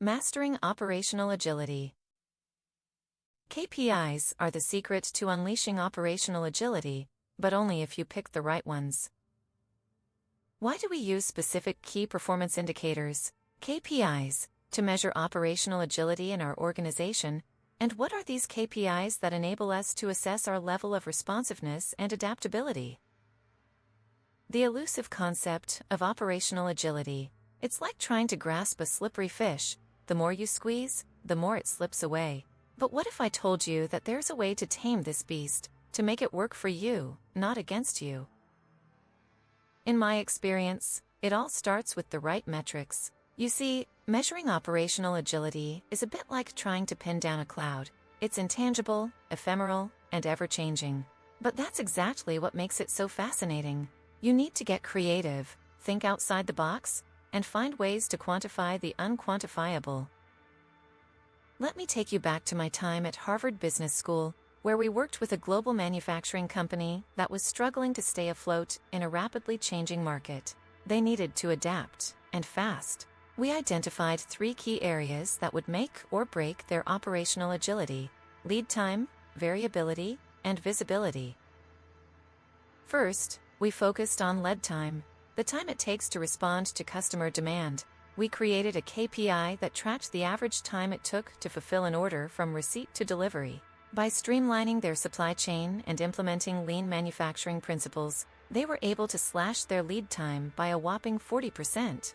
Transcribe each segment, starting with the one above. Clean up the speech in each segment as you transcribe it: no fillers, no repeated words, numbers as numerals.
Mastering operational agility. KPIs are the secret to unleashing operational agility, but only if you pick the right ones. Why do we use specific key performance indicators, KPIs, to measure operational agility in our organization, and what are these KPIs that enable us to assess our level of responsiveness and adaptability? The elusive concept of operational agility. It's like trying to grasp a slippery fish. The more you squeeze, the more it slips away. But what if I told you that there's a way to tame this beast, to make it work for you, not against you? In my experience, it all starts with the right metrics. You see, measuring operational agility is a bit like trying to pin down a cloud. It's intangible, ephemeral, and ever-changing. But that's exactly what makes it so fascinating. You need to get creative, think outside the box, and find ways to quantify the unquantifiable. Let me take you back to my time at Harvard Business School, where we worked with a global manufacturing company that was struggling to stay afloat in a rapidly changing market. They needed to adapt, and fast. We identified 3 key areas that would make or break their operational agility: lead time, variability, and visibility. First, we focused on lead time, the time it takes to respond to customer demand. We created a KPI that tracked the average time it took to fulfill an order from receipt to delivery. By streamlining their supply chain and implementing lean manufacturing principles, they were able to slash their lead time by a whopping 40%.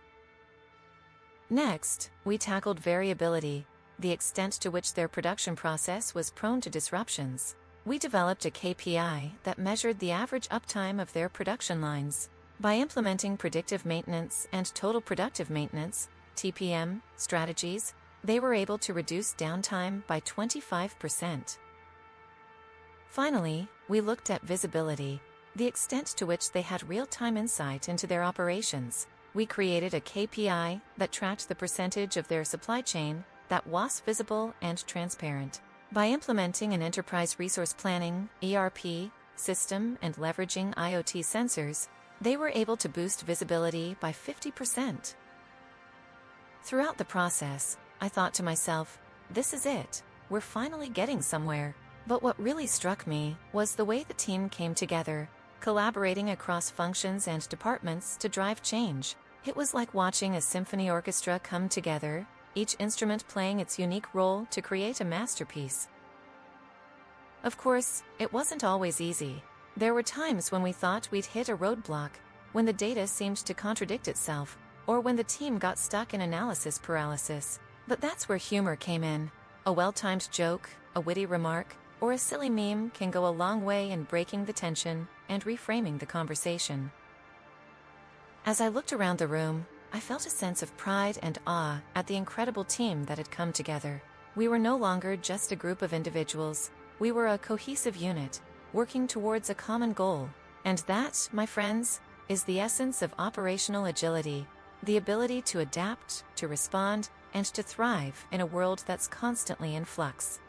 Next, we tackled variability, the extent to which their production process was prone to disruptions. We developed a KPI that measured the average uptime of their production lines. By implementing predictive maintenance and total productive maintenance, TPM, strategies, they were able to reduce downtime by 25%. Finally, we looked at visibility, the extent to which they had real-time insight into their operations. We created a KPI that tracked the percentage of their supply chain that was visible and transparent. By implementing an enterprise resource planning (ERP) system and leveraging IoT sensors, they were able to boost visibility by 50%. Throughout the process, I thought to myself, this is it, we're finally getting somewhere. But what really struck me was the way the team came together, collaborating across functions and departments to drive change. It was like watching a symphony orchestra come together, each instrument playing its unique role to create a masterpiece. Of course, it wasn't always easy. There were times when we thought we'd hit a roadblock, when the data seemed to contradict itself, or when the team got stuck in analysis paralysis. But that's where humor came in. A well-timed joke, a witty remark, or a silly meme can go a long way in breaking the tension and reframing the conversation. As I looked around the room, I felt a sense of pride and awe at the incredible team that had come together. We were no longer just a group of individuals, we were a cohesive unit, working towards a common goal. And that, my friends, is the essence of operational agility, the ability to adapt, to respond, and to thrive in a world that's constantly in flux.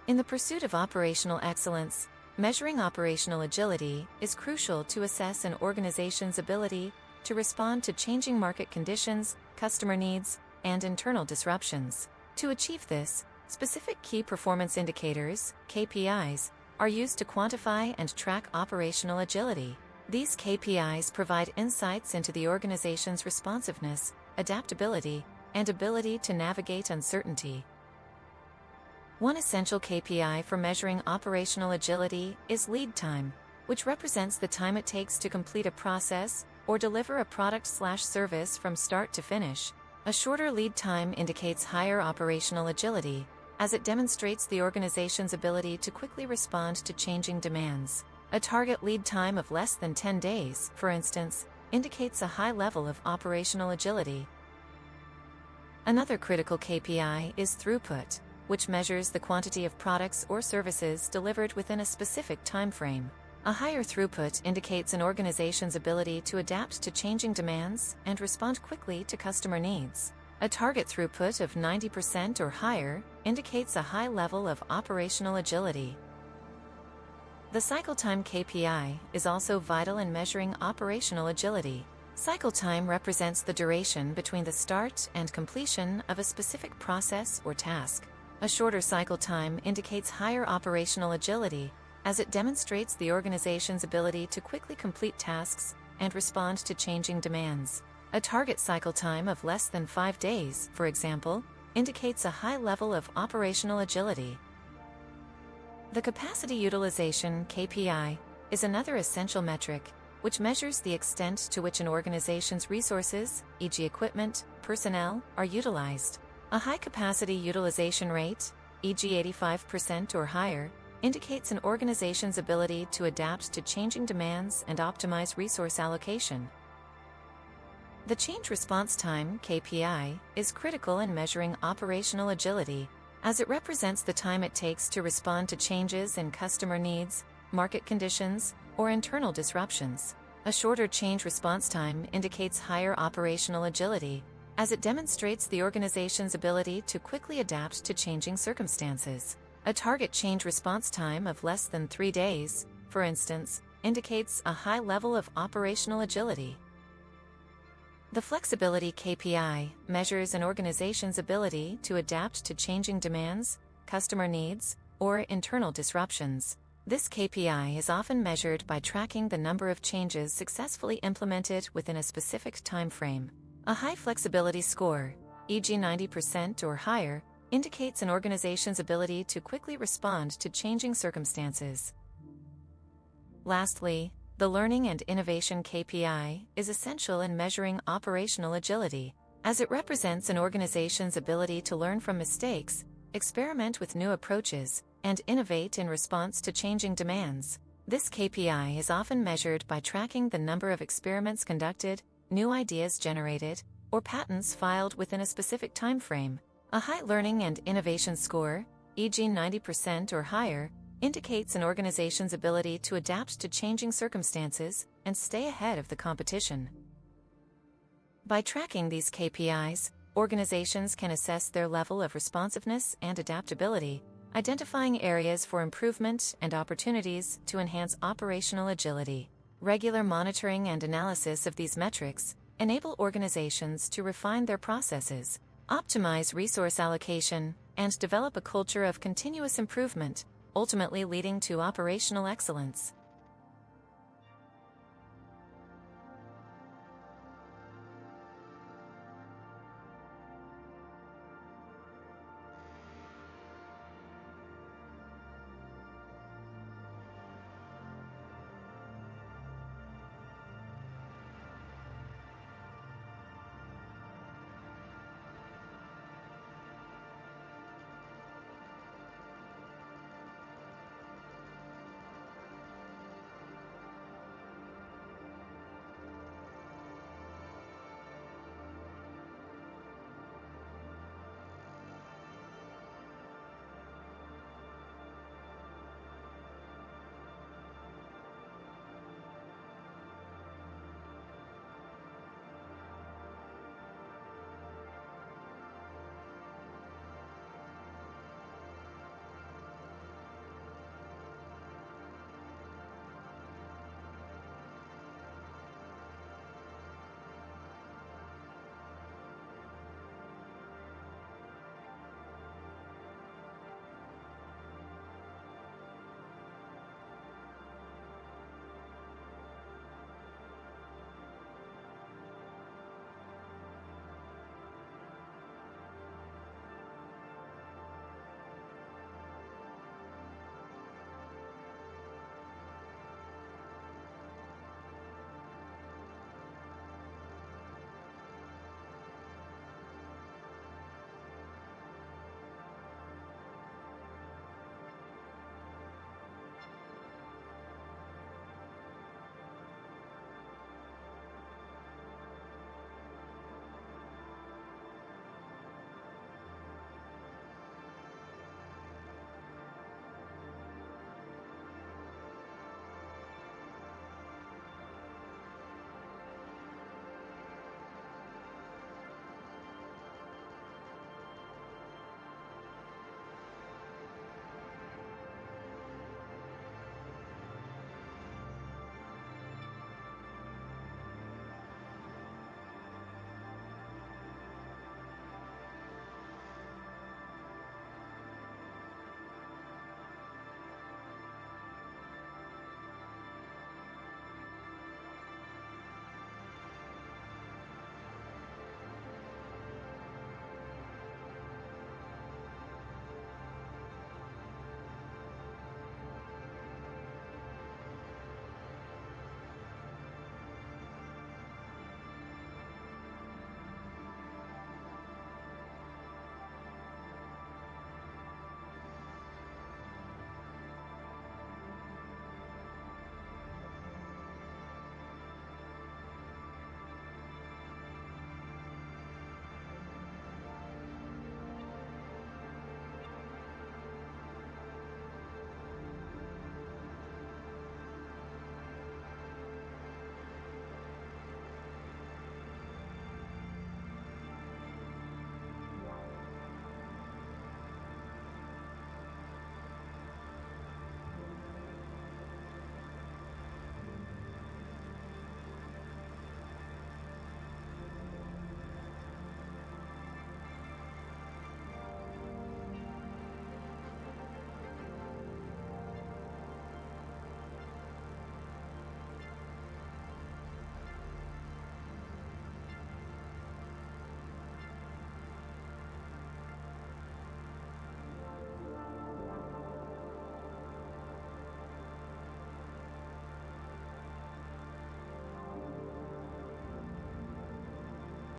In the pursuit of operational excellence, measuring operational agility is crucial to assess an organization's ability to respond to changing market conditions, customer needs, and internal disruptions. To achieve this, specific key performance indicators, KPIs, are used to quantify and track operational agility. These KPIs provide insights into the organization's responsiveness, adaptability, and ability to navigate uncertainty. One essential KPI for measuring operational agility is lead time, which represents the time it takes to complete a process or deliver a product/service from start to finish. A shorter lead time indicates higher operational agility, as it demonstrates the organization's ability to quickly respond to changing demands. A target lead time of less than 10 days, for instance, indicates a high level of operational agility. Another critical KPI is throughput, which measures the quantity of products or services delivered within a specific time frame. A higher throughput indicates an organization's ability to adapt to changing demands and respond quickly to customer needs. A target throughput of 90% or higher indicates a high level of operational agility. The cycle time KPI is also vital in measuring operational agility. Cycle time represents the duration between the start and completion of a specific process or task. A shorter cycle time indicates higher operational agility, as it demonstrates the organization's ability to quickly complete tasks and respond to changing demands. A target cycle time of less than 5 days, for example, indicates a high level of operational agility. The capacity utilization (KPI) is another essential metric, which measures the extent to which an organization's resources, e.g. equipment, personnel, are utilized. A high capacity utilization rate, e.g. 85% or higher, indicates an organization's ability to adapt to changing demands and optimize resource allocation. The change response time (KPI) is critical in measuring operational agility, as it represents the time it takes to respond to changes in customer needs, market conditions, or internal disruptions. A shorter change response time indicates higher operational agility, as it demonstrates the organization's ability to quickly adapt to changing circumstances. A target change response time of less than 3 days, for instance, indicates a high level of operational agility. The flexibility KPI measures an organization's ability to adapt to changing demands, customer needs, or internal disruptions. This KPI is often measured by tracking the number of changes successfully implemented within a specific time frame. A high flexibility score, e.g. 90% or higher, indicates an organization's ability to quickly respond to changing circumstances. Lastly, the Learning and Innovation KPI is essential in measuring operational agility, as it represents an organization's ability to learn from mistakes, experiment with new approaches, and innovate in response to changing demands. This KPI is often measured by tracking the number of experiments conducted, new ideas generated, or patents filed within a specific time frame. A high learning and innovation score, e.g. 90% or higher, indicates an organization's ability to adapt to changing circumstances and stay ahead of the competition. By tracking these KPIs, organizations can assess their level of responsiveness and adaptability, identifying areas for improvement and opportunities to enhance operational agility. Regular monitoring and analysis of these metrics enable organizations to refine their processes, optimize resource allocation, and develop a culture of continuous improvement, ultimately leading to operational excellence.